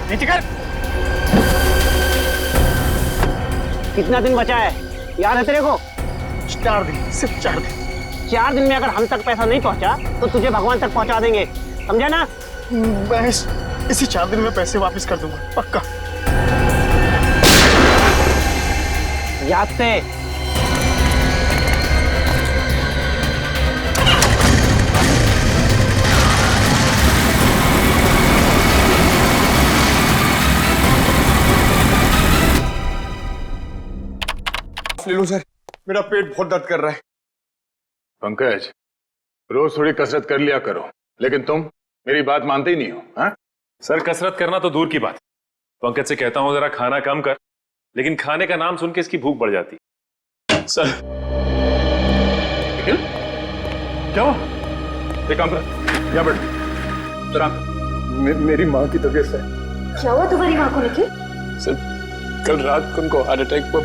नीचे कर। कितना दिन बचा है याद है तेरे को? 4 दिन, सिर्फ 4 दिन। 4 दिन में अगर हम तक पैसा नहीं पहुंचा तो तुझे भगवान तक पहुंचा देंगे, समझा ना? मैं इसी 4 दिन में पैसे वापस कर दूंगा, पक्का। याद से। ले लो सर, मेरा पेट बहुत दर्द कर रहा है। पंकज, रोज थोड़ी कसरत कर लिया करो, लेकिन तुम मेरी बात मानते ही नहीं हो। हाँ? सर कसरत करना तो दूर की बात, पंकज से कहता हूं जरा खाना कम कर, लेकिन खाने का नाम सुन के इसकी भूख बढ़ जाती। सर निखिल, क्या हुआ? एक काम कर, यहाँ बैठ जरा। मेरी माँ की तबीयत है। क्या हुआ तुम्हारी माँ को निखिल? सर कल रात को उनको हार्ट अटैक हुआ,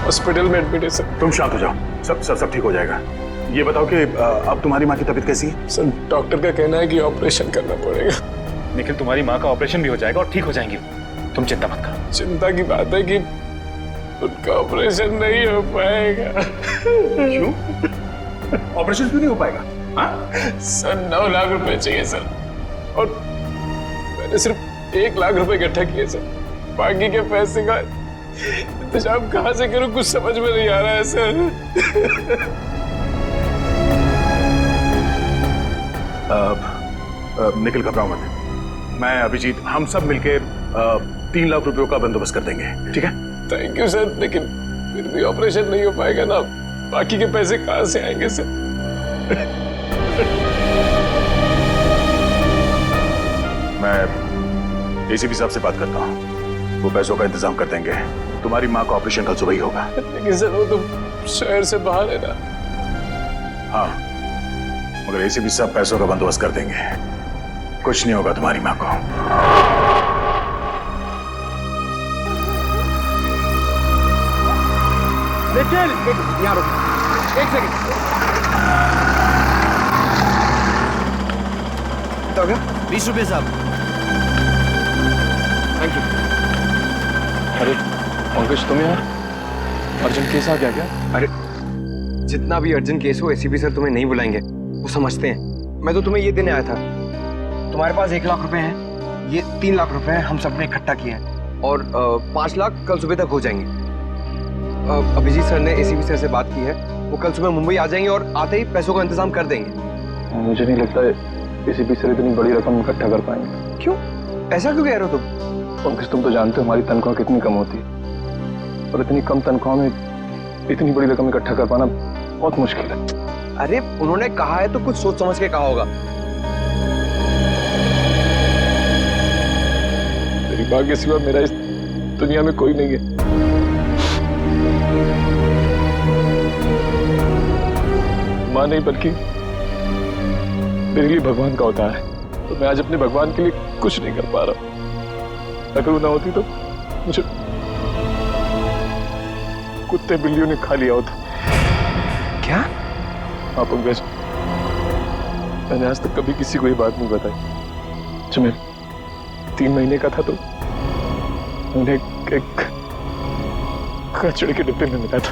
हॉस्पिटल में एडमिट है सर। तुम शांत हो जाओ, सब ठीक हो जाएगा। ये बताओ कि अब तुम्हारी माँ की तबीयत कैसी है? सर डॉक्टर का कहना है कि ऑपरेशन करना पड़ेगा। निखिल, तुम्हारी माँ का ऑपरेशन भी हो जाएगा और ठीक हो जाएंगी, तुम चिंता मत करो। चिंता की बात है कि उनका ऑपरेशन नहीं हो पाएगा। क्यों? ऑपरेशन क्यों नहीं हो पाएगा? हाँ? सर 9 लाख रुपए चाहिए सर, और मैंने सिर्फ 1 लाख रुपए इकट्ठा किए सर। बाकी के पैसे का इंतजाम कहाँ से करूं, कुछ समझ में नहीं आ रहा है सर। निखिल, घबराओ मत। मैं, अभिजीत, हम सब मिलके 3 लाख रुपयों का बंदोबस्त कर देंगे, ठीक है? थैंक यू सर, लेकिन फिर भी ऑपरेशन नहीं हो पाएगा ना, बाकी के पैसे कहाँ से आएंगे सर? मैं एसीपी साहब से बात करता हूँ, वो पैसों का इंतजाम कर देंगे। तुम्हारी माँ का ऑपरेशन कल सुबह ही होगा। लेकिन सर वो तो शहर से बाहर है ना। हाँ, मगर एसीपी साहब पैसों का बंदोबस्त कर देंगे, कुछ नहीं होगा तुम्हारी माँ को। निखिल, यहाँ रुक, 1 सेकंड। कितना हो गया? 20 रुपए साहब। Thank you. अरे पंकज, तुम यहाँ? अर्जेंट केस आ गया क्या? अरे जितना भी अर्जेंट केस हो एसीपी सर तुम्हें नहीं बुलाएंगे, वो समझते हैं। मैं तो तुम्हें ये देने आया था। तुम्हारे पास 1 लाख रुपए हैं, ये 3 लाख रुपए हैं, हम सबने इकट्ठा किए हैं, और 5 लाख कल सुबह तक हो जाएंगे। अभिजीत सर ने एसीपी सर से बात की है, वो कल सुबह मुंबई आ जाएंगे और आते ही पैसों का इंतजाम कर देंगे। मुझे नहीं लगता एसीपी सर इतनी बड़ी रकम इकट्ठा कर पाएंगे। क्यों? ऐसा क्यों कह रहे हो तुम? पंकज, तुम तो जानते हो हमारी तनख्वाह कितनी कम होती है, और इतनी कम तनख्वाह में इतनी बड़ी रकम इकट्ठा कर पाना बहुत मुश्किल है। अरे उन्होंने कहा है तो कुछ सोच समझ के कहा होगा। तेरी माँ के सिवा मेरा इस दुनिया में कोई नहीं है। माँ नहीं बल्कि मेरे लिए भगवान का अवतार है, तो मैं आज अपने भगवान के लिए कुछ नहीं कर पा रहा हूँ। अगर वो ना होती तो मुझे कुत्ते बिल्लियों ने खा लिया होता। क्या? हाँ पंकज, मैंने आज तक कभी किसी को ये बात नहीं बताई। जब मैं 3 महीने का था तो मैंने एक कचड़े के डिब्बे में मिला था।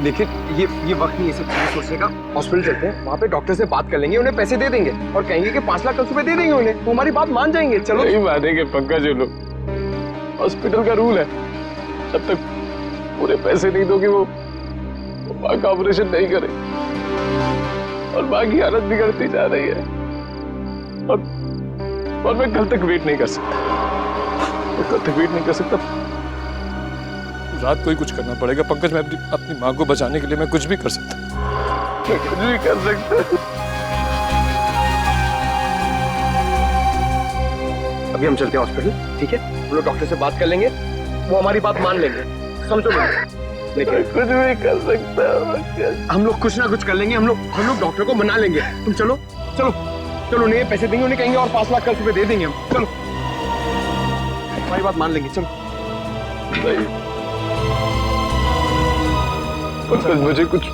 देखिए ये वक्त नहीं है सब चीजें सोचने का। हॉस्पिटल चलते हैं, वहाँ पे डॉक्टर से बात कर लेंगे, उन्हें पैसे दे देंगे और कहेंगे कि 5 लाख कल सुबह दे देंगे उन्हें, वो हमारी बात मान जाएंगे। चलो। नहीं मानेंगे पंकज, ये लोग। हॉस्पिटल का रूल है, जब तक पूरे पैसे नहीं दोगे वो माँ का ऑपरेशन नहीं करे, और माँ की हालत बिगड़ती जा रही है, और मैं कल तक वेट नहीं कर सकता। रात को ही कुछ करना पड़ेगा पंकज। मैं अपनी माँ को बचाने के लिए मैं कुछ भी कर सकता। अभी हम चलते हैं हॉस्पिटल, ठीक है? हम लोग डॉक्टर से बात कर लेंगे, वो हमारी बात मान लेंगे, समझो ना? लेकिन कुछ भी कर सकता। हम लोग कुछ ना कुछ कर लेंगे, हम लोग डॉक्टर को मना लेंगे। तुम चलो उन्हें पैसे देंगे, उन्हें कहेंगे और 5 लाख कल सुबह दे देंगे हम। चलो, हमारी बात मान लेंगे, चलो। पंकज मुझे कुछ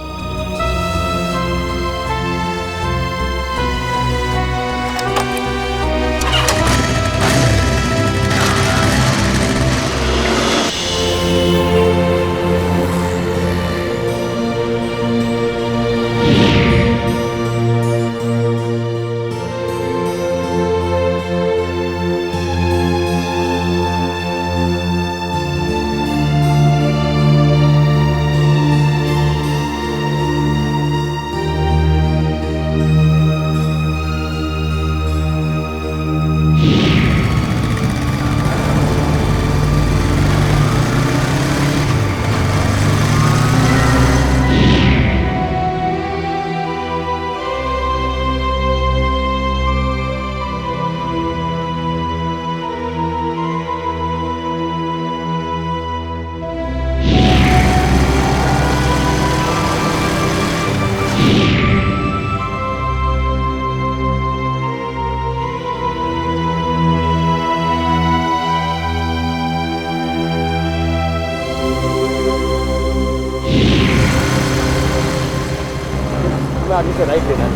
आगे से राइट लेना है।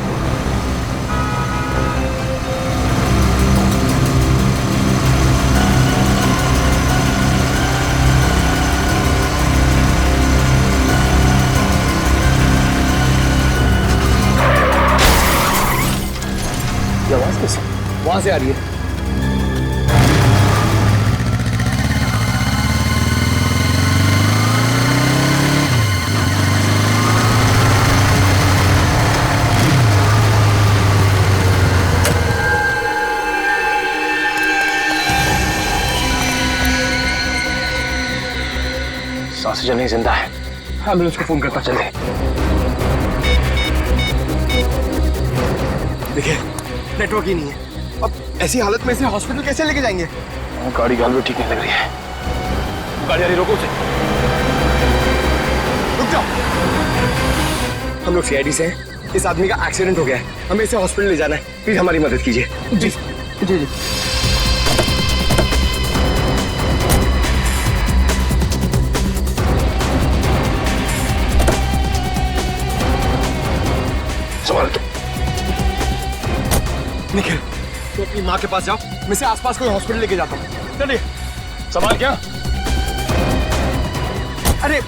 ये आवाज कैसे? वहां से आ रही है। ऑक्सीजन नहीं जिंदा है। एम्बुलेंस को फोन करता चले। देखिए नेटवर्क ही नहीं है। अब ऐसी हालत में इसे हॉस्पिटल कैसे लेके जाएंगे? गाड़ी गाल भी ठीक नहीं लग रही है। गाड़ी आ रही, रोको उसे। रुक जाओ। हम लोग सीआईडी से हैं। इस आदमी का एक्सीडेंट हो गया है, हमें इसे हॉस्पिटल ले जाना है। प्लीज हमारी मदद कीजिए। जी जी जी। निखिल, तो अपनी माँ के पास जाओ, मैं इसे आसपास कोई हॉस्पिटल लेके जाता हूँ। चलिए। संभाल क्या? अरे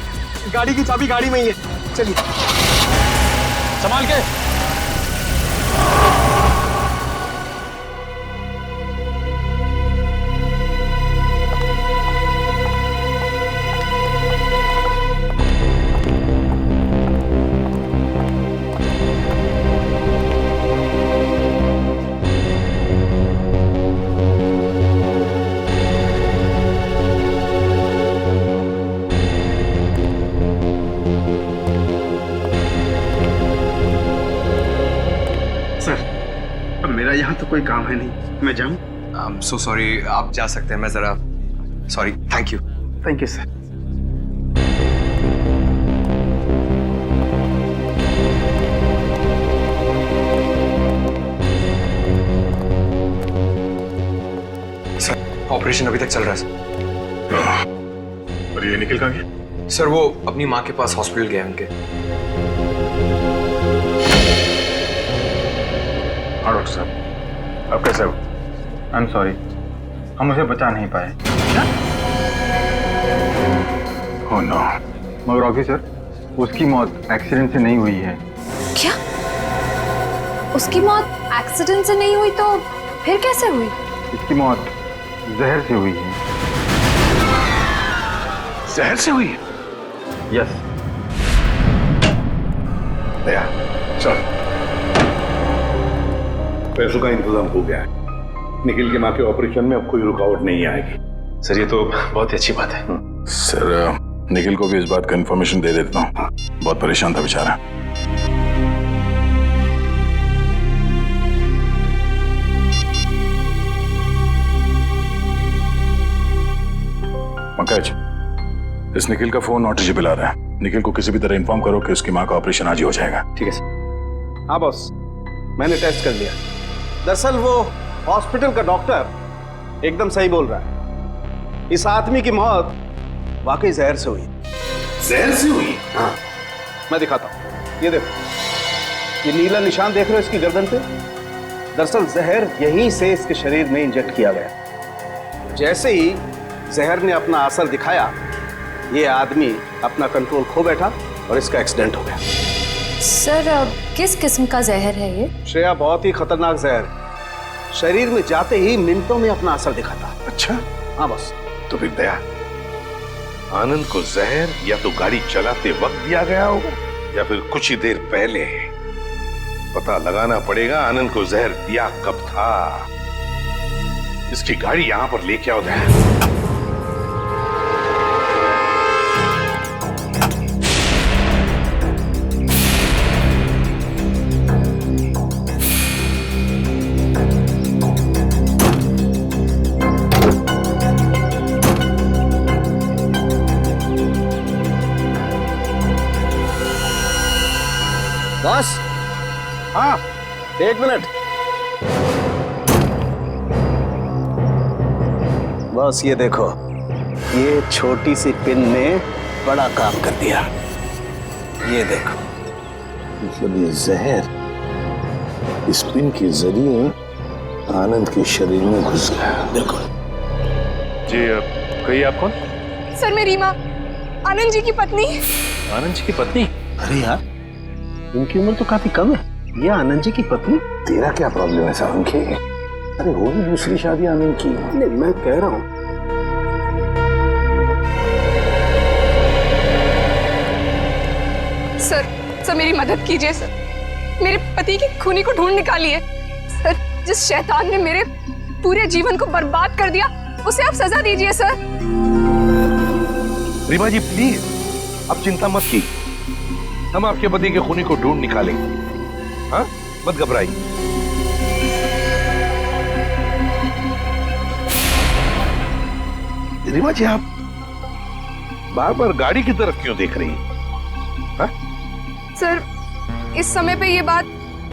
गाड़ी की चाबी गाड़ी में ही है, चलिए। संभाल के। मेरा यहाँ तो कोई काम है नहीं, मैं जाऊँ? I'm so sorry, आप जा सकते हैं। मैं जरा sorry. Thank you. Thank you sir. Sir operation अभी तक चल रहा है सर। और ये निखिल कहाँ गया? सर वो अपनी माँ के पास हॉस्पिटल गए उनके। हाँ डॉक्टर साहब, आप कैसे हो? आई एम सॉरी, हम उसे बचा नहीं पाए। Oh no. मगर ऑफिसर, उसकी मौत एक्सीडेंट से नहीं हुई है। क्या? उसकी मौत एक्सीडेंट से नहीं हुई तो फिर कैसे हुई? इसकी मौत जहर से हुई है। जहर से हुई है? यस। दया, चल। पैसों का इंतजाम हो गया है। निखिल के माँ के ऑपरेशन में अब कोई रुकावट नहीं आएगी। सर ये तो बहुत ही अच्छी बात है। सर निखिल को भी इस बात का इंफॉर्मेशन दे देता हूँ। बहुत परेशान था बेचारा। पंकज, इस निखिल का फोन नॉट रीचेबल आ रहा है। निखिल को किसी भी तरह इन्फॉर्म करो कि उसकी माँ का ऑपरेशन आज ही हो जाएगा। ठीक है सर। हाँ बॉस, मैंने टेस्ट कर लिया। दरअसल वो हॉस्पिटल का डॉक्टर एकदम सही बोल रहा है। इस आदमी की मौत वाकई जहर से हुई। जहर से हुई? हाँ। मैं दिखाता हूं। ये देखो, ये नीला निशान देख रहे हो इसकी गर्दन पे? दरअसल जहर यहीं से इसके शरीर में इंजेक्ट किया गया। जैसे ही जहर ने अपना असर दिखाया, ये आदमी अपना कंट्रोल खो बैठा और इसका एक्सीडेंट हो गया। सर किस किस्म का जहर है ये? श्रेया, बहुत ही खतरनाक जहर है। शरीर में जाते ही मिनटों में अपना असर दिखाता। अच्छा, हाँ बस। तो फिर दया, आनंद को जहर या तो गाड़ी चलाते वक्त दिया गया होगा या फिर कुछ ही देर पहले। पता लगाना पड़ेगा आनंद को जहर दिया कब था। इसकी गाड़ी यहां पर लेके आओ दया। बस, हाँ, 1 मिनट। बस ये देखो, ये छोटी सी पिन ने बड़ा काम कर दिया। ये देखो, मतलब ये जहर इस पिन के जरिए आनंद के शरीर में घुस गया। बिल्कुल। जी कहिए, आप कौन? सर मैं रीमा, आनंद जी की पत्नी। आनंद जी की पत्नी? अरे यार, इनकी उम्र तो काफी कम है। ये आनंद जी की पत्नी? तेरा क्या प्रॉब्लम है सावन के? अरे होगी दूसरी शादी आनंद की। नहीं, मैं कह रहा हूं सर मेरी मदद कीजिए सर, मेरे पति के खूनी को ढूंढ निकालिए। सर, जिस शैतान ने मेरे पूरे जीवन को बर्बाद कर दिया, उसे आप सजा दीजिए सर। रीमा जी प्लीज, अब चिंता मत की, हम आपके पति के खूनी को ढूंढ निकालेंगे। हाँ, मत घबराइए। रीमा जी, आप बार बार गाड़ी की तरफ क्यों देख रही हैं? हाँ? सर, इस समय पे ये बात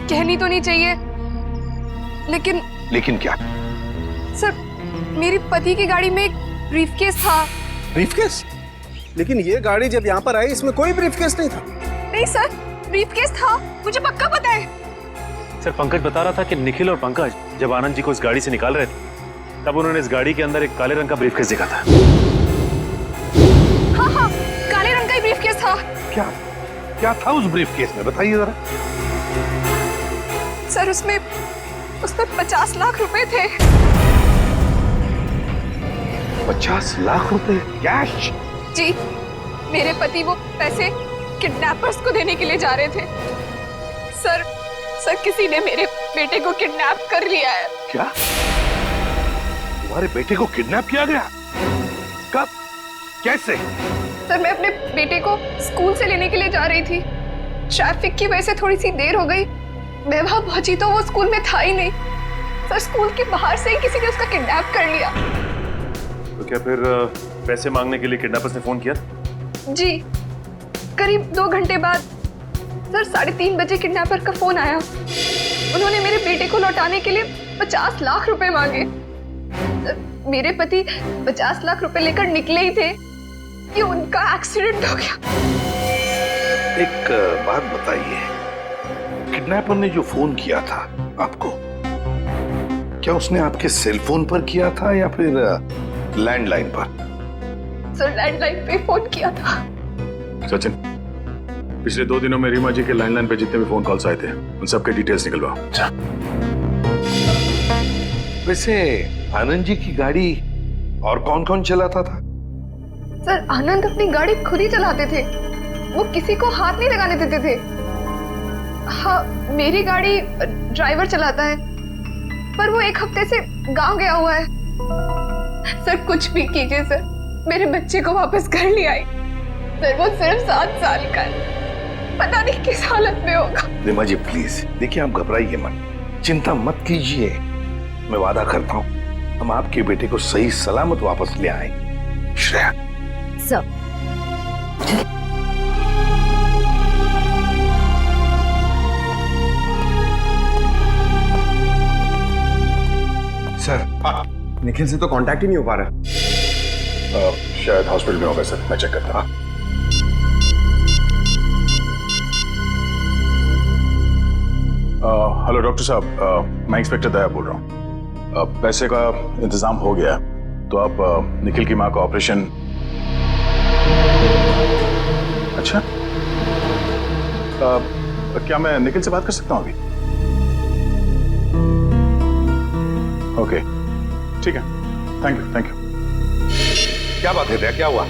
कहनी तो नहीं चाहिए, लेकिन क्या? सर, मेरे पति की गाड़ी में एक ब्रीफकेस था। ब्रीफकेस? लेकिन ये गाड़ी जब यहाँ पर आई, इसमें कोई ब्रीफकेस नहीं था। नहीं सर, ब्रीफकेस था, मुझे पक्का पता है। सर, पंकज बता रहा था कि निखिल और पंकज जब आनंद जी को इस गाड़ी से निकाल रहे थे, तब उन्होंने इस गाड़ी के अंदर एक काले रंग का ब्रीफकेस देखा था। हाँ, काले रंग का ही ब्रीफकेस था। क्या था उस ब्रीफकेस में, बताइए जरा। सर, उसमें 50 लाख रुपए थे। 50 लाख रुपए कैश? जी, मेरे पति वो पैसे किडनैपर्स को देने के लिए जा रहे थे। सर, किसी ने मेरे बेटे को किडनैप कर लिया है। क्या? तुम्हारे बेटे को किडनैप किया गया? कब? कैसे? सर, मैं अपने बेटे को स्कूल से लेने के लिए जा रही थी। ट्रैफिक की वजह से थोड़ी सी देर हो गई। मैं वहां पहुंची तो वो स्कूल में था ही नहीं। सर, स्कूल के बाहर से ही किसी ने उसका किडनैप कर लिया। तो क्या फिर पैसे मांगने के लिए किडनैपर्स ने फोन किया? जी, करीब 2 घंटे बाद सर 3:30 बजे किडनैपर का फोन आया। उन्होंने मेरे बेटे को लौटाने के लिए 50 लाख रुपए मांगे। मेरे पति 50 लाख रुपए लेकर निकले ही थे कि उनका एक्सीडेंट हो गया। एक बात बताइए, किडनैपर ने जो फोन किया था आपको, क्या उसने आपके सेल फोन पर किया था या फिर लैंडलाइन पर? सर, लैंडलाइन पे फोन किया था। सचिन, पिछले 2 दिनों में रीमा जी के लैंडलाइन पे जितने भी फोन कॉल्स आए थे, उन सबके डिटेल्स निकलवाओ। वैसे आनंद जी की गाड़ी और कौन कौन चलाता था? सर, आनंद अपनी गाड़ी खुद ही चलाते थे, वो किसी को हाथ नहीं लगाने देते थे। हाँ, मेरी गाड़ी ड्राइवर चलाता है, पर वो 1 हफ्ते से गांव गया हुआ है। सर, कुछ भी कीजिए सर, मेरे बच्चे को वापस घर ले आई। सर, वो सिर्फ 7 साल का है, पता नहीं किस हालत में होगा। रीमा जी प्लीज, देखिए आप घबराइए मत, चिंता मत कीजिए। मैं वादा करता हूँ हम आपके बेटे को सही सलामत वापस ले आएंगे। श्रेया। सर, सर, निखिल से तो कांटेक्ट ही नहीं हो पा रहा। शायद हॉस्पिटल में होगा सर, मैं चेक करता हूँ। हेलो डॉक्टर साहब, मैं इंस्पेक्टर दया बोल रहा हूँ। पैसे का इंतजाम हो गया है, तो आप निखिल की माँ का ऑपरेशन। अच्छा, क्या मैं निखिल से बात कर सकता हूँ अभी? ओके, ठीक है, थैंक यू थैंक यू। क्या बात है भैया, क्या हुआ?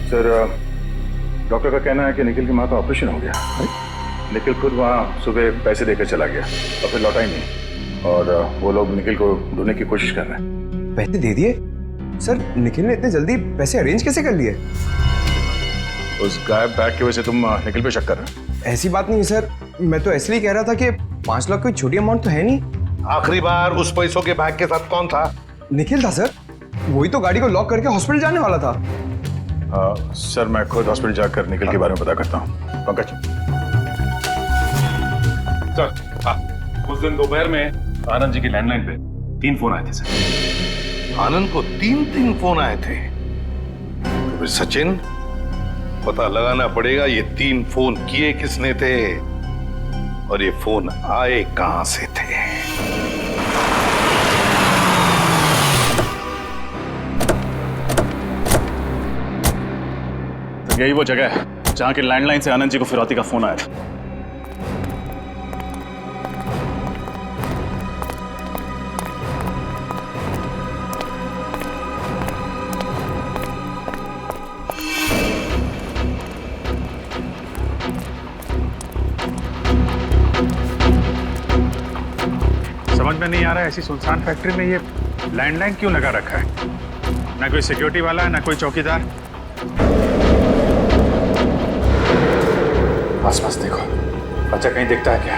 सर, डॉक्टर का कहना है कि निखिल की माँ का ऑपरेशन हो गया। निखिल खुद वहाँ सुबह पैसे देकर चला गया और फिर लौटा ही नहीं, और वो लोग निखिल को ढूंढने की कोशिश कर रहे हैं। पैसे दे दिए? सर निखिल ने इतने जल्दी पैसे अरेंज कैसे कर लिए? उस गायब बैग की वजह से तुम निखिल पे शक कर रहे हो? ऐसी बात नहीं है सर, मैं तो इसलिए कह रहा था कि 5 लाख कोई छोटी अमाउंट तो है नहीं। आखिरी बार उस पैसों के बैग के साथ कौन था? निखिल था सर, वही तो गाड़ी को लॉक करके हॉस्पिटल जाने वाला था। सर, मैं खुद हॉस्पिटल जाकर निखिल के बारे में पता करता हूँ। पंकज। सर, उस दिन दोपहर में आनंद जी की लैंडलाइन पे 3 फोन आए थे सर। आनंद को 3 फोन आए थे? तो फिर सचिन, पता लगाना पड़ेगा ये 3 फोन किए किसने थे और ये फोन आए कहां से थे। तो यही वो जगह है जहां के लैंडलाइन से आनंद जी को फिरौती का फोन आया था। समझ में नहीं आ रहा है, ऐसी सुनसान फैक्ट्री में ये लैंडलाइन क्यों लगा रखा है? ना कोई सिक्योरिटी वाला है, ना कोई चौकीदार। आसपास देखो, बच्चा कहीं दिखता है क्या?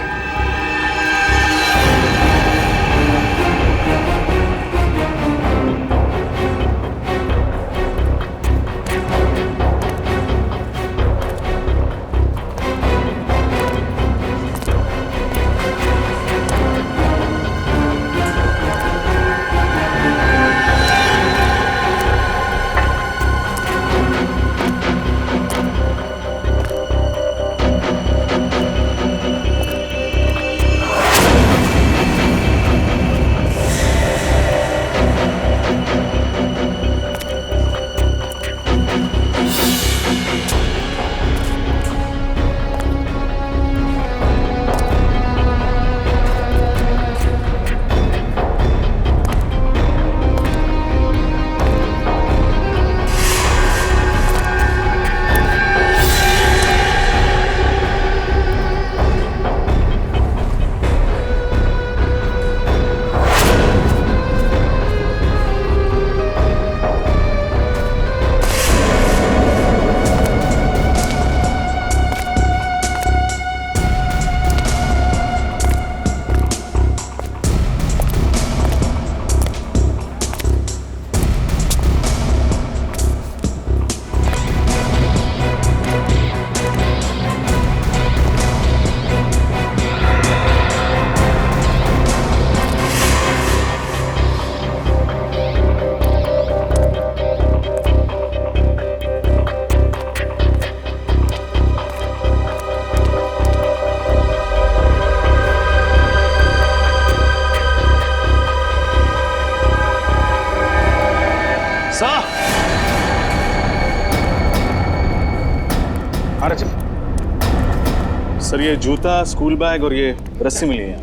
सर, ये जूता, स्कूल बैग और ये रस्सी मिली है।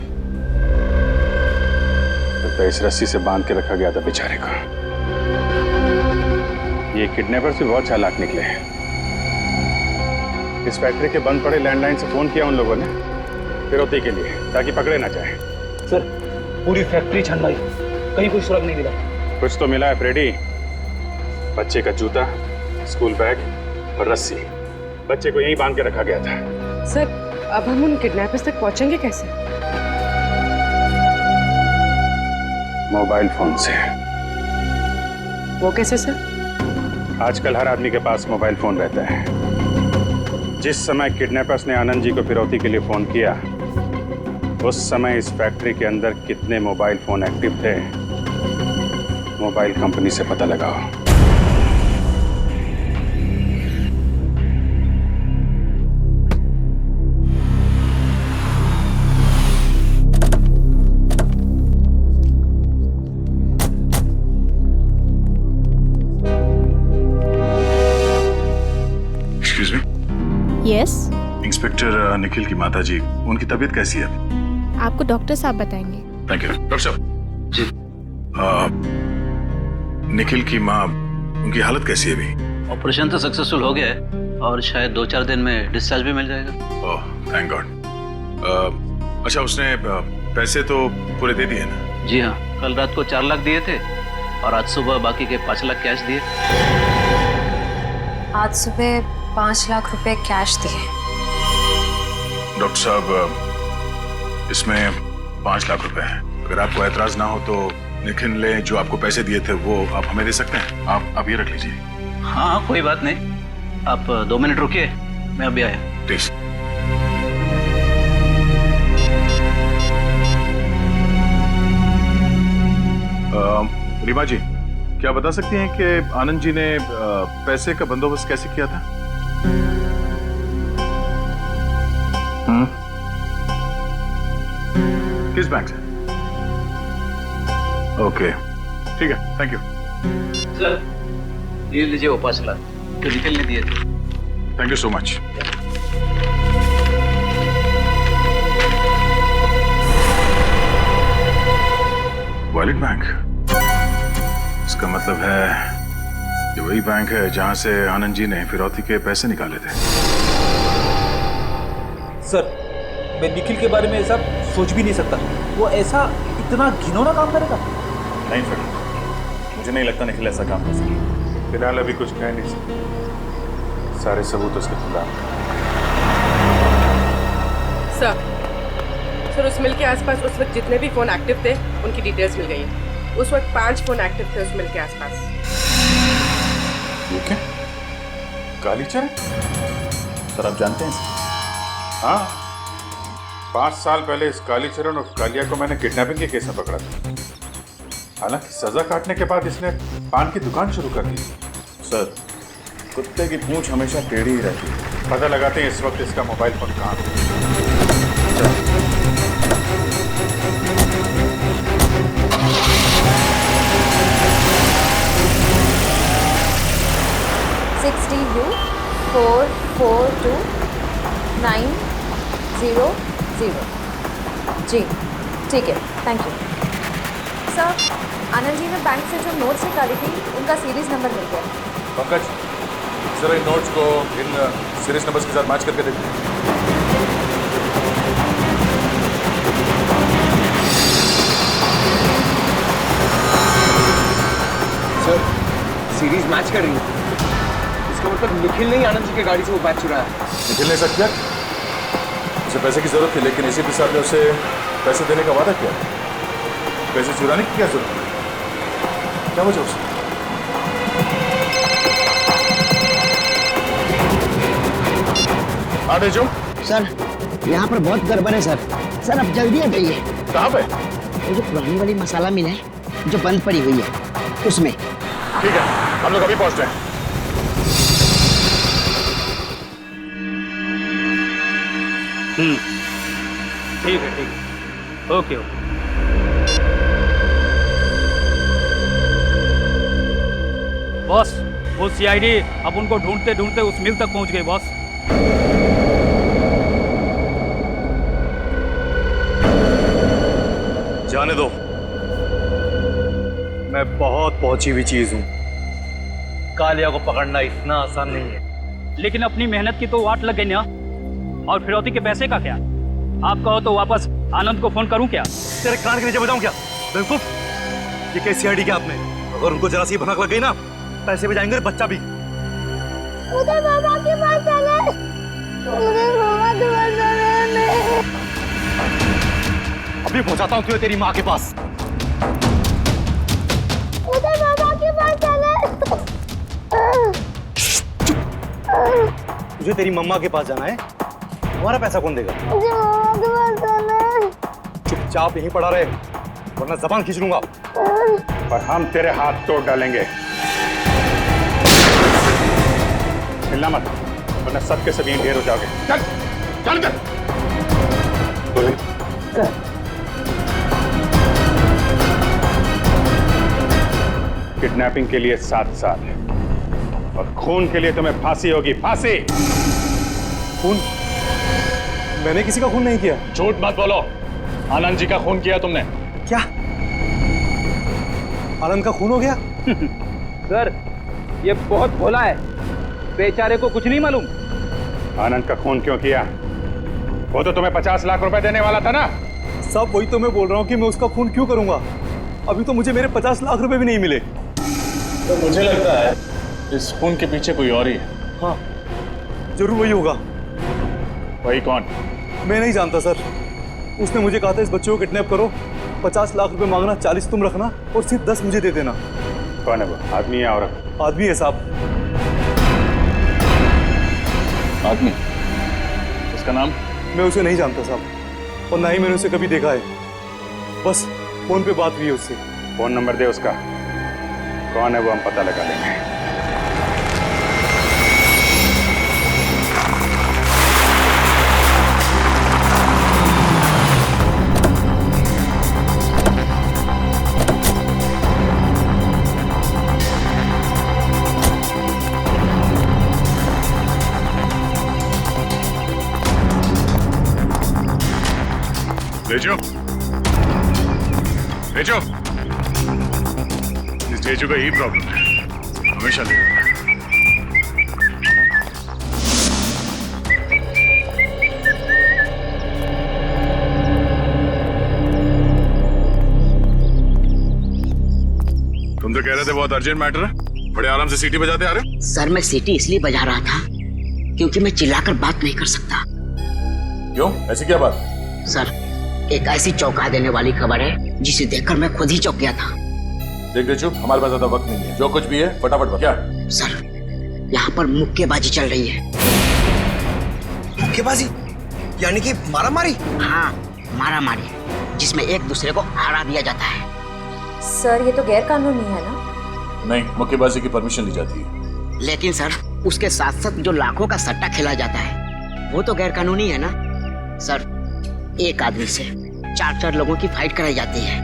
तो इस रस्सी से बांध के रखा गया था बेचारे को। ये किडनैपर्स भी बहुत चालाक निकले हैं। इस फैक्ट्री के बंद पड़े लैंडलाइन से फोन किया उन लोगों ने फिरौती के लिए, ताकि पकड़े ना जाए। सर, पूरी फैक्ट्री छान गई, कहीं कोई सुराग नहीं मिला। कुछ तो मिला है फ्रेडी। बच्चे का जूता, स्कूल बैग और रस्सी बच्चे को यहीं बांध के रखा गया था। सर, अब हम उन किडनैपर्स तक पहुंचेंगे कैसे? मोबाइल फोन से। वो कैसे सर? आजकल हर आदमी के पास मोबाइल फोन रहता है। जिस समय किडनैपर्स ने आनंद जी को फिरौती के लिए फोन किया, उस समय इस फैक्ट्री के अंदर कितने मोबाइल फोन एक्टिव थे, मोबाइल कंपनी से पता लगाओ। इंस्पेक्टर निखिल की माता जी, उनकी तबीयत कैसी है? आपको डॉक्टर साहब बताएंगे। Thank you. डॉक्टर साहब जी, निखिल की माँ, उनकी हालत कैसी है अभी? ऑपरेशन तो सक्सेसफुल हो गया है और शायद 2-4 दिन में डिस्चार्ज भी मिल जाएगा। Oh thank God. अच्छा, उसने पैसे तो पूरे दे दिए ना? जी हाँ, कल रात को 4 लाख दिए थे और आज सुबह बाकी के 5 लाख कैश दिए। आज सुबह 5 लाख रुपए कैश दिए। डॉक्टर साहब, इसमें 5 लाख रुपए हैं। अगर आपको ऐतराज ना हो तो निखिल ने जो आपको पैसे दिए थे वो आप हमें दे सकते हैं। आप ये रख लीजिए। हाँ कोई बात नहीं, आप 2 मिनट रुकिए, मैं अभी आया। प्लीज। रीमा जी, क्या बता सकती हैं कि आनंद जी ने पैसे का बंदोबस्त कैसे किया था? किस बैंक से? ओके ठीक है, थैंक यू। सर ये लीजिए वो 5 लाख जो निखिल ने दिए थे। Thank you so much. Wallet bank, इसका मतलब है कि वही बैंक है जहां से आनंद जी ने फिरौती के पैसे निकाले थे। सर, मैं निखिल के बारे में ऐसा सोच भी नहीं सकता। वो ऐसा इतना घिनौना काम करेगा? नहीं फिर मुझे नहीं लगता निखिल ऐसा काम कर सकता। फिलहाल अभी कुछ कह नहीं सकता, सारे सबूत उसके खिलाफ। सर उस मिल के आसपास उस वक्त जितने भी फोन एक्टिव थे उनकी डिटेल्स मिल गई है। उस वक्त 5 फोन एक्टिव थे उस मिल के आसपास। ये क्या? कालीचरण? सर आप जानते हैं इसे? हाँ, 5 साल पहले इस कालीचरण और कालिया को मैंने किडनैपिंग के केस में पकड़ा था। हालांकि सजा काटने के बाद इसने पान की दुकान शुरू कर दी। सर, कुत्ते की पूंछ हमेशा टेढ़ी ही रहती है। पता लगाते हैं इस वक्त इसका मोबाइल फोन कहाँ है। 442-900 जी ठीक है, thank you sir. Anand ji ने बैंक से जो नोट्स निकाली थी उनका सीरीज नंबर मिल गया। पंकज, जरा इन नोट्स को इन सीरीज नंबर्स के साथ मैच करके देखते हैं। सर, सीरीज मैच कर रही है। इसका मतलब निखिल ने ही आनंद जी की गाड़ी से वो बैग चुराया। निखिल ने ऐसा किया? उसे पैसे की जरूरत थी, लेकिन इसी के साथ ने उसे पैसे देने का वादा किया। पैसे चुराने की क्या जरूरत है? क्या वजह उसे? आने जो सर, यहाँ पर बहुत गड़बड़ है सर। सर अब जल्दी आ जाइए। कहाँ पे? वो जो पुरानी वाली मसाला मिल है जो बंद पड़ी हुई है उसमें। ठीक है, हम लोग अभी पहुँच रहे हैं। ठीक है, ओके ओके। बॉस, वो सीआईडी अब उनको ढूंढते ढूंढते उस मिल तक पहुंच गई बॉस। जाने दो, मैं बहुत पहुंची हुई चीज हूं। कालिया को पकड़ना इतना आसान नहीं है। लेकिन अपनी मेहनत की तो वाट लग गई ना। और फिरौती के पैसे का क्या? आप कहो तो वापस आनंद को फोन करूं क्या? तेरे कान के नीचे बताऊं क्या? बेवकूफ, ये कैसी सीआईडी क्या आपने? अगर उनको जरा सी भनक लग गई ना, पैसे भी जाएंगे, बच्चा भी। मुझे मामा के पास जाना है। मुझे मामा के पास जाना है। अभी पहुंचाता हूं तुझे तेरी माँ के पास। मुझे मामा के पास जाना है। तुझे तेरी मम्मा के पास जाना है? हमारा पैसा कौन देगा? मुझे मामा के पास जाना है। चुपचाप यहीं पड़ा रहे, वरना जबान खींच लूंगा और हम तेरे हाथ तोड़ डालेंगे। हिलना मत, वरना सब के सब यहीं ढेर हो जाओगे। चल चल चल। किडनैपिंग के लिए 7 साल और खून के लिए तुम्हें फांसी होगी। फांसी। खून मैंने किसी का खून नहीं किया। झूठ मत बोलो, आनंद जी का खून किया तुमने। क्या आनंद का खून हो गया? सर ये बहुत भोला है, बेचारे को कुछ नहीं मालूम। आनंद का खून क्यों किया? वो तो तुम्हें 50 लाख रुपए देने वाला था ना। साहब वही तो मैं बोल रहा हूँ कि मैं उसका खून क्यों करूंगा? अभी तो मुझे मेरे 50 लाख रुपए भी नहीं मिले। तो मुझे लगता है इस खून के पीछे कोई और ही है। हाँ जरूर वही होगा। वही कौन? मैं नहीं जानता सर। उसने मुझे कहा था इस बच्चे को किडनैप करो, 50 लाख रुपए मांगना, 40 तुम रखना और सिर्फ 10 मुझे दे देना। कौन है वो? आदमी है औरत? आदमी है साहब। आदमी? उसका नाम? मैं उसे नहीं जानता साहब, और ना ही मैंने उसे कभी देखा है। बस फोन पे बात हुई है उससे। फोन नंबर दे उसका। कौन है वो हम पता लगा लेंगे। तेजू, तेजू, इस तेजू का यही प्रॉब्लम है, हमेशा ले आता है। तुम तो कह रहे थे बहुत अर्जेंट मैटर है, बड़े आराम से सीटी बजाते आ रहे हो। सर मैं सीटी इसलिए बजा रहा था क्योंकि मैं चिल्लाकर बात नहीं कर सकता। क्यों? ऐसी क्या बात? सर एक ऐसी चौंका देने वाली खबर है जिसे देखकर मैं खुद ही चौंक गया था। देख रहे चुप, हमारे पास ज्यादा वक्त नहीं है, जो कुछ भी है फटाफट बता। क्या? सर यहाँ पर मुक्केबाजी चल रही है। मुक्केबाजी यानी कि मारामारी? हाँ मारामारी, जिसमें एक दूसरे को हरा दिया जाता है। सर ये तो गैर कानूनी है ना? नहीं, मुक्केबाजी की परमिशन ली जाती है। लेकिन सर उसके साथ साथ जो लाखों का सट्टा खेला जाता है वो तो गैर कानूनी है ना। सर एक आदमी से 4-4 लोगों की फाइट कराई जाती है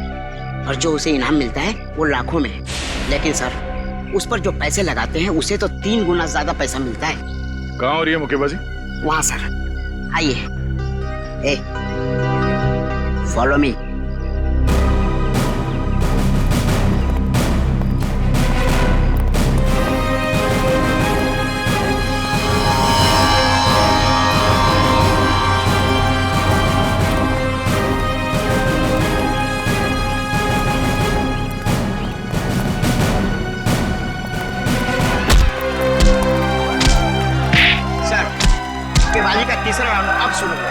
और जो उसे इनाम मिलता है वो लाखों में। लेकिन सर उस पर जो पैसे लगाते हैं उसे तो 3 गुना ज्यादा पैसा मिलता है। कहाँ हो रही है मुक्केबाजी? वहाँ सर, आइए। ए फॉलो मी। मुक्केबाजी का तीसरा राउंड अब शुरू है।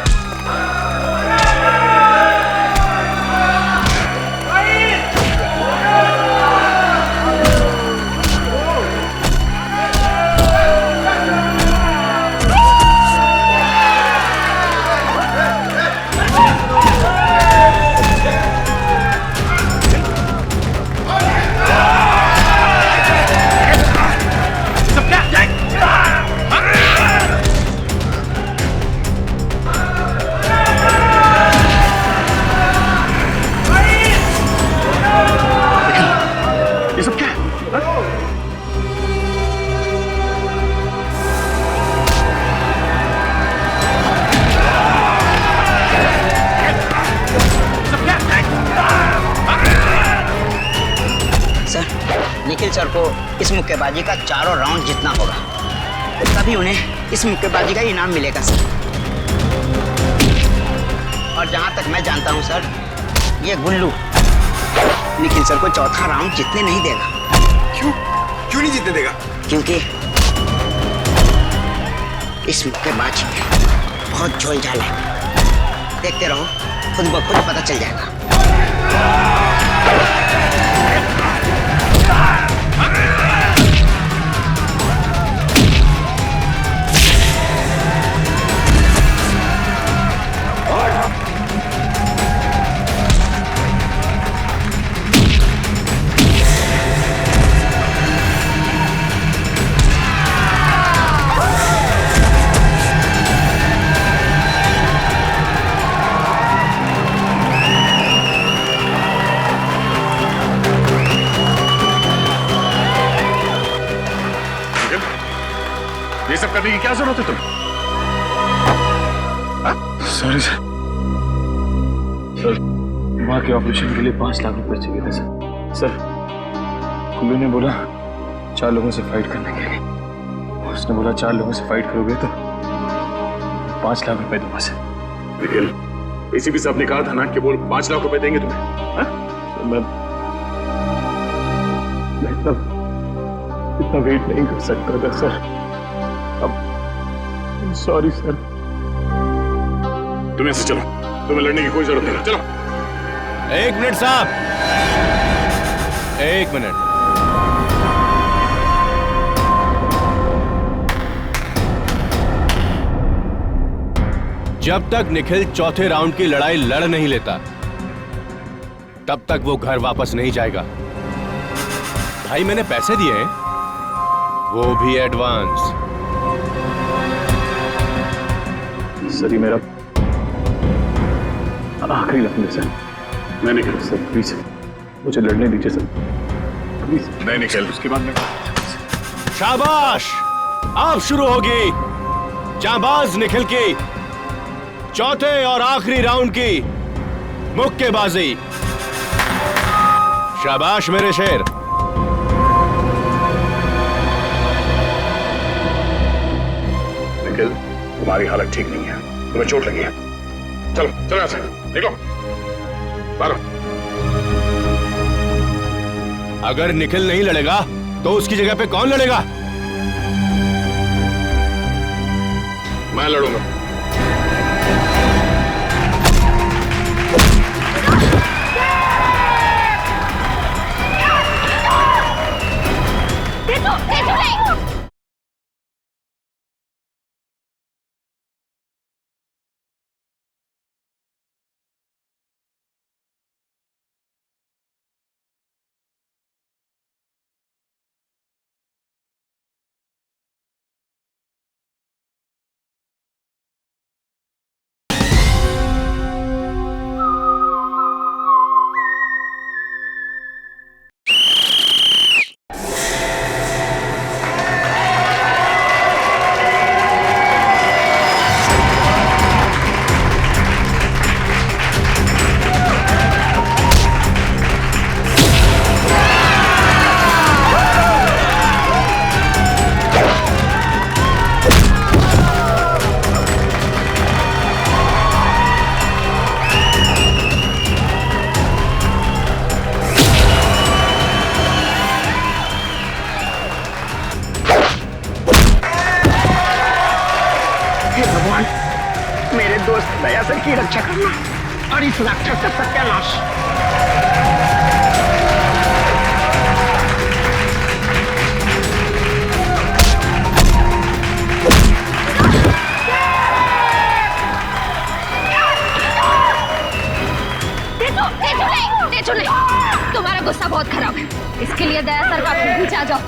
निखिल सर को इस मुक्केबाजी का चारों राउंड जीतना होगा, तभी उन्हें इस मुक्केबाजी का इनाम मिलेगा सर। और जहां तक मैं जानता हूं सर, ये गुल्लू निखिल सर को चौथा राउंड जीतने नहीं देगा। क्यों? क्यों नहीं जीतने देगा? क्योंकि इस मुक्केबाजी में बहुत झोलझाल है। देखते रहो, खुद ब खुद पता चल जाएगा। ये सब करने की क्या जरूरत है तुम्हें? Sorry sir. सर वहाँ के ऑपरेशन के लिए 5 लाख रुपए चाहिए थे सर। सर कुल्लू ने बोला 4 लोगों से फाइट करने के लिए। उसने बोला 4 लोगों से फाइट करोगे तो 5 लाख रुपए दूंगा सर। निखिल, एसीपी साहब ने कहा था ना कि वो 5 लाख रुपए देंगे तुम्हें। हाँ? सर मैं इतना वेट नहीं कर सकता था सर। अब सॉरी सर। तुम ऐसे चलो, तुम्हें लड़ने की कोई जरूरत नहीं। चलो। 1 मिनट साहब, 1 मिनट। जब तक निखिल चौथे राउंड की लड़ाई लड़ नहीं लेता तब तक वो घर वापस नहीं जाएगा। भाई मैंने पैसे दिए हैं, वो भी एडवांस। सर ये मेरा आखिरी लफ्ज़ है सर। मैं निखिल। सर प्लीज मुझे लड़ने दीजिए सर, प्लीज। नहीं निखिल, उसके बाद में। शाबाश, अब शुरू होगी जांबाज निखिल की चौथे और आखिरी राउंड की मुक्केबाजी। शाबाश मेरे शेर। निखिल, तुम्हारी हालत ठीक नहीं है, तुम्हें चोट लगी है। चलो चलो यहाँ से निकलो बाहर। अगर निखिल नहीं लड़ेगा तो उसकी जगह पे कौन लड़ेगा? मैं लड़ूंगा। मेरे दोस्त दया सर की रक्षा करना और इस राक्षस का सत्यानाश। तुम्हारा गुस्सा बहुत खराब है, इसके लिए दया सर का पीछे आ जाओ।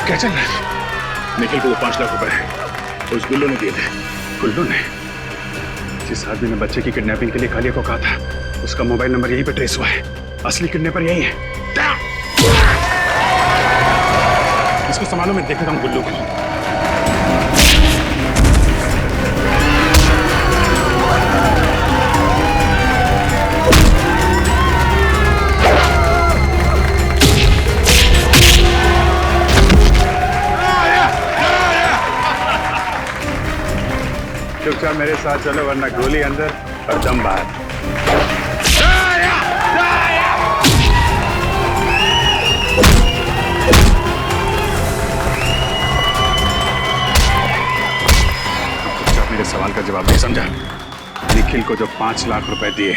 क्या चल रहा है? निखिल को वो 5 लाख रुपए उस गुल्लू ने दिए थे। गुल्लू ने? जिस आदमी ने बच्चे की किडनैपिंग के लिए कालिया को कहा था, उसका मोबाइल नंबर यहीं पे ट्रेस हुआ है। असली किडनैपर यही है। इसको संभालो, मैं देखता हूँ गुल्लू को। चुपचाप मेरे साथ चलो, वरना गोली अंदर और दम बाहर। चुपचाप मेरे सवाल का जवाब नहीं समझा। निखिल को जो 5 लाख रुपए दिए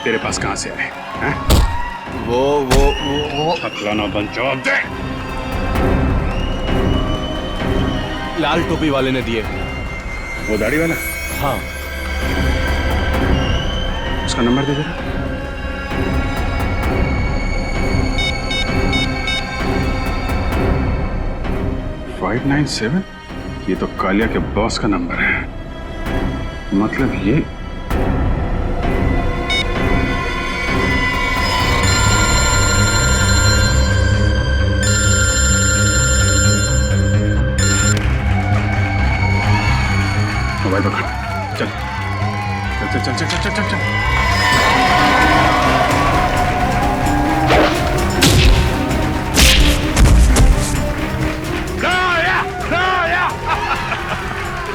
तेरे पास कहां से आए हैं? वो छकलाना बंद, जवाब दे। लाल टोपी वाले ने दिए। वो दाढ़ी वाला? हाँ। उसका नंबर दे जरा। 597? ये तो कालिया के बॉस का नंबर है। मतलब ये मोबाइल पकड़। चल चल चल चल चल चल चल चल।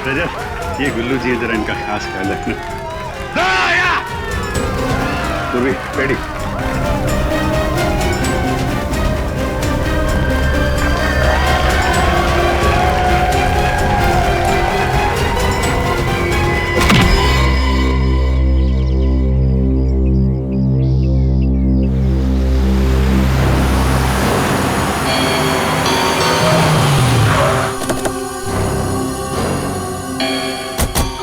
रजत, ये गुल्लू जी है, जरा इनका खास ख्याल रखना। पूर्वी, रेडी।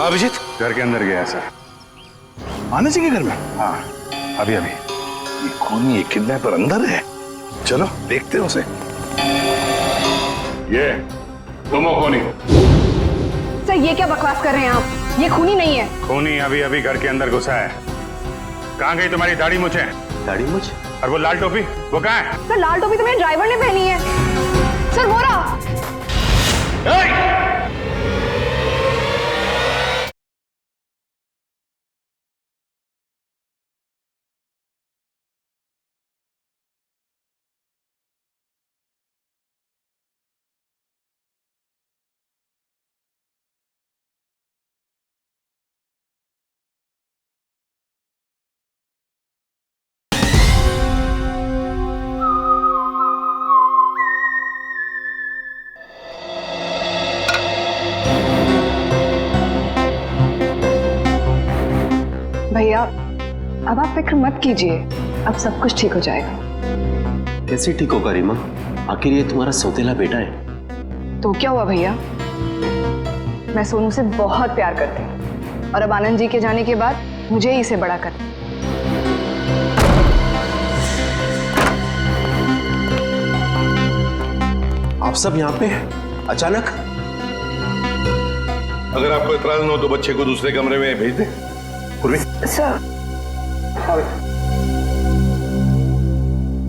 अभिजीत घर के अंदर गया सर। आनंद जी के घर में? हाँ, अभी अभी। ये खूनी किडनैपर अंदर है। चलो देखते हैं उसे। ये तुम हो खूनी? सर ये क्या बकवास कर रहे हैं आप? ये खूनी नहीं है। खूनी अभी अभी घर के अंदर घुसा है। कहाँ गई तुम्हारी दाढ़ी मूछें? दाढ़ी मूछ? और वो लाल टोपी, वो कहाँ है? सर लाल टोपी तो मेरे ड्राइवर ने पहनी है। सर वो रहा। भैया अब आप फिक्र मत कीजिए, अब सब कुछ ठीक हो जाएगा। कैसे ठीक होगा रीमा? आखिर ये तुम्हारा सौतेला बेटा है। तो क्या हुआ भैया, मैं सोनू से बहुत प्यार करती हूँ और अब आनंद जी के जाने के बाद मुझे ही इसे बड़ा कर। आप सब यहाँ पे अचानक? अगर आपको इतराज न हो तो बच्चे को दूसरे कमरे में भेज दे। सर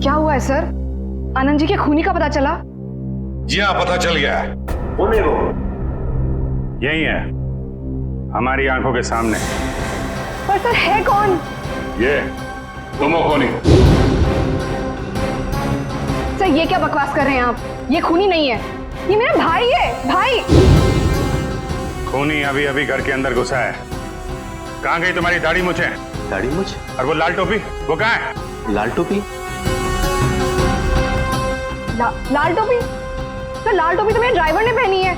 क्या हुआ है सर? आनंद जी के खूनी का पता चला? जी हाँ, पता चल गया है। कौन है वो? यही है, हमारी आंखों के सामने। पर सर है कौन? ये तुम हो खूनी? सर ये क्या बकवास कर रहे हैं आप? ये खूनी नहीं है, ये मेरा भाई है। भाई खूनी अभी अभी घर के अंदर घुसा है। कहाँ गई तुम्हारी दाढ़ी मूछें? दाढ़ी मूछ? और वो लाल टोपी, वो कहाँ है? लाल टोपी? लाल टोपी? सर लाल टोपी तो मेरे ड्राइवर ने पहनी है,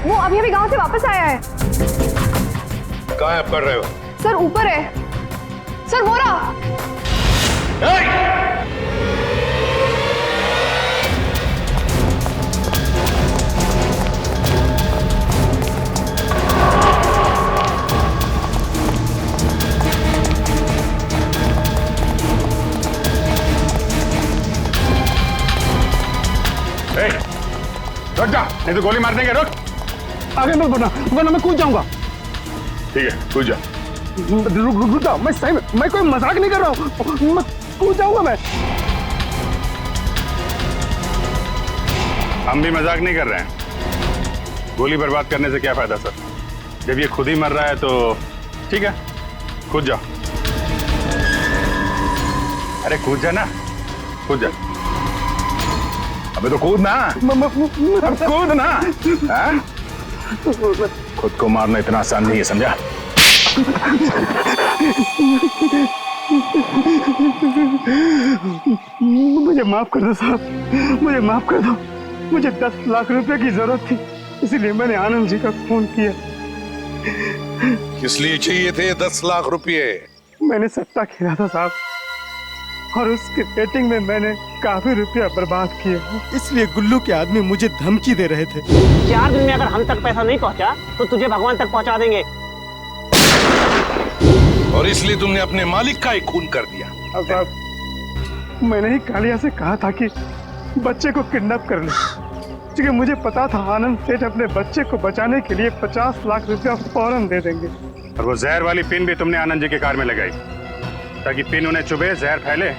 वो अभी अभी गांव से वापस आया है। कहाँ है आप कर रहे हो? सर ऊपर है। सर वो रहा। रुक जा, नहीं तो गोली मार देंगे। रुक, आगे मत बढ़ना वरना मैं कूद जाऊंगा। ठीक है, कूद जा। रुक जाओ, मैं सही में, मैं कोई मजाक नहीं कर रहा हूँ, मैं कूद जाऊंगा। मैं हम भी मजाक नहीं कर रहे हैं। गोली बर्बाद करने से क्या फायदा सर? जब ये खुद ही मर रहा है तो ठीक है, कूद जाओ। अरे कूद जा ना, कूद जा। अबे तो कूद ना, अब कूद ना। हाँ? खुद को मारना इतना आसान नहीं है, समझा? मुझे माफ कर दो साहब, मुझे माफ कर दो। मुझे 10 लाख रुपए की जरूरत थी, इसलिए मैंने आनंद जी का फोन किया। किस लिए चाहिए थे 10 लाख रुपए? मैंने सट्टा खेला था साहब, और उसके डेटिंग में मैंने काफी रुपया बर्बाद किए, इसलिए गुल्लू के आदमी मुझे धमकी दे रहे थे। 4 दिन में अगर हम तक पैसा नहीं पहुंचा तो तुझे भगवान तक पहुंचा देंगे। और इसलिए तुमने अपने मालिक का ही खून कर दिया। साहब, मैंने ही कालिया से कहा था कि बच्चे को किडनैप कर ले, क्योंकि मुझे पता था आनंद सेठ अपने बच्चे को बचाने के लिए 50 लाख रुपया फौरन दे देंगे। और वो जहर वाली पिन भी तुमने आनंद जी की कार में लगाई ताकि पिन उन्हें चुभे, जहर फैले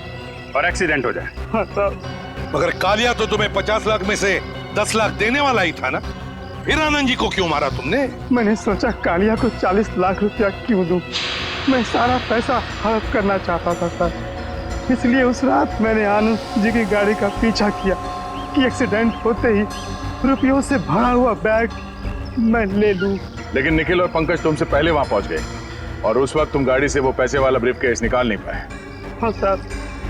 और एक्सीडेंट हो जाए। हाँ साहब। मगर कालिया तो तुम्हें 50 लाख में से 10 लाख देने वाला ही था ना, फिर आनंद जी को क्यों मारा तुमने? मैंने सोचा कालिया को 40 लाख रुपया क्यों दूं? मैं सारा पैसा हड़प करना चाहता था सर, इसलिए उस रात मैंने आनंद जी की गाड़ी का पीछा किया कि एक्सीडेंट होते ही रुपयों से भरा हुआ बैग मैं ले लूं। लेकिन निखिल और पंकज तुमसे पहले वहां पहुंच गए और उस वक्त तुम गाड़ी से वो पैसे वाला ब्रीफकेस निकाल नहीं पाए। हाँ सर,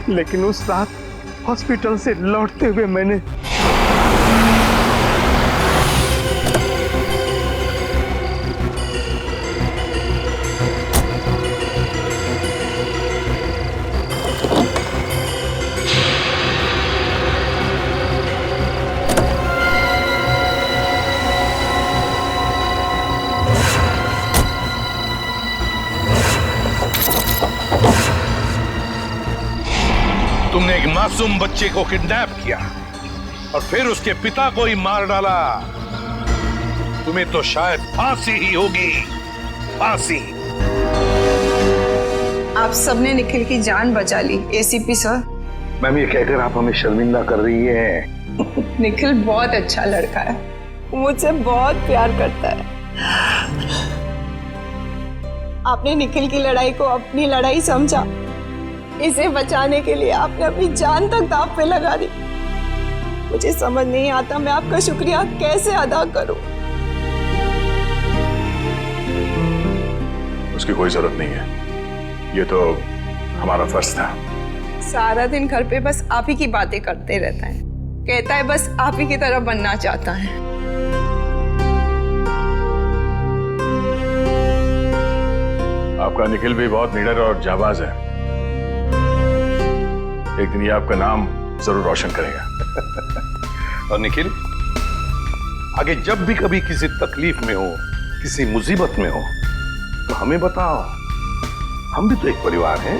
लेकिन उस रात हॉस्पिटल से लौटते हुए मैंने तुमने एक मासूम बच्चे को किडनैप किया और फिर उसके पिता को ही मार डाला। तुम्हें तो शायद फांसी ही होगी, फांसी। आप सबने निखिल की जान बचा ली एसीपी सर। मैम, ये कहकर आप हमें शर्मिंदा कर रही हैं। निखिल बहुत अच्छा लड़का है, मुझसे बहुत प्यार करता है। आपने निखिल की लड़ाई को अपनी लड़ाई समझा, इसे बचाने के लिए आपने अपनी जान तक दांव पे लगा दी। मुझे समझ नहीं आता मैं आपका शुक्रिया कैसे अदा करूं। उसकी कोई जरूरत नहीं है, ये तो हमारा फर्ज था। सारा दिन घर पे बस आप ही की बातें करते रहता है, कहता है बस आप ही की तरह बनना चाहता है। आपका निखिल भी बहुत निडर और जाबाज है, एक दिन ये आपका नाम जरूर रोशन करेगा। और निखिल, आगे जब भी कभी किसी तकलीफ में हो, किसी मुसीबत में हो, तो हमें बताओ, हम भी तो एक परिवार हैं।